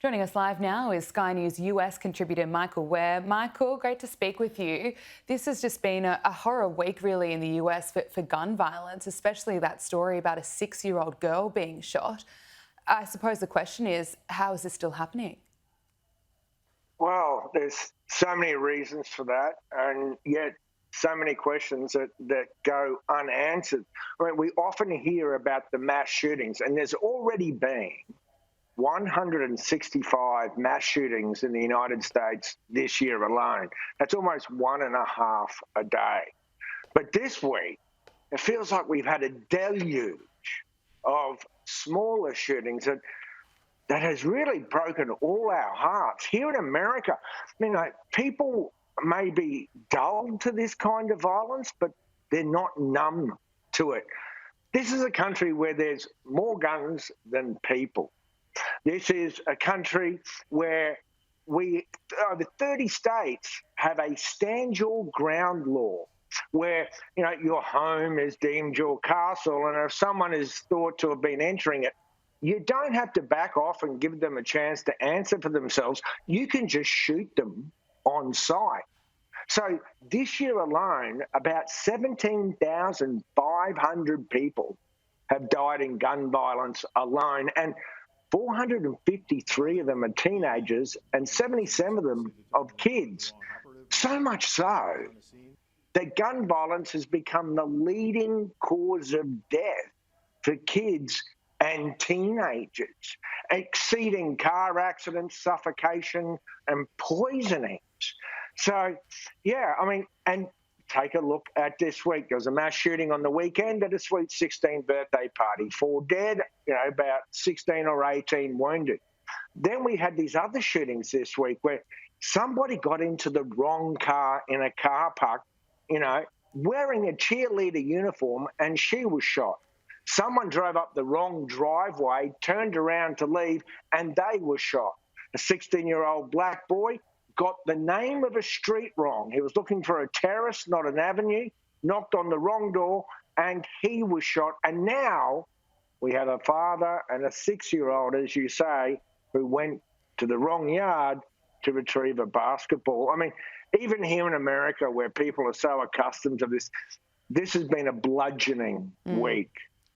Joining us live now is Sky News US contributor Michael Ware. Michael, great to speak with you. This has just been a horror week, really, in the US for gun violence, especially that story about a 6-year-old girl being shot. I suppose the question is, how is this still happening? Well, there's so many reasons for that, and yet so many questions that go unanswered. I mean, we often hear about the mass shootings, and there's already been 165 mass shootings in the United States this year alone. That's almost 1.5 a day. But this week, it feels like we've had a deluge of smaller shootings that has really broken all our hearts. Here in America, people may be dull to this kind of violence, but they're not numb to it. This is a country where there's more guns than people. This is a country where the 30 states have a stand your ground law where, your home is deemed your castle, and if someone is thought to have been entering it, you don't have to back off and give them a chance to answer for themselves. You can just shoot them on sight. So this year alone, about 17,500 people have died in gun violence alone, and 453 of them are teenagers and 77 of them of kids. So much so that gun violence has become the leading cause of death for kids and teenagers, exceeding car accidents, suffocation, and poisonings. So, and take a look at this week. There was a mass shooting on the weekend at a sweet 16 birthday party. 4 dead, about 16 or 18 wounded. Then we had these other shootings this week where somebody got into the wrong car in a car park, wearing a cheerleader uniform, and she was shot. Someone drove up the wrong driveway, turned around to leave, and they were shot. A 16-year-old black boy got the name of a street wrong. He was looking for a terrace, not an avenue, knocked on the wrong door, and he was shot. And now we have a father and a 6-year-old, as you say, who went to the wrong yard to retrieve a basketball. I mean, even here in America, where people are so accustomed to this has been a bludgeoning week.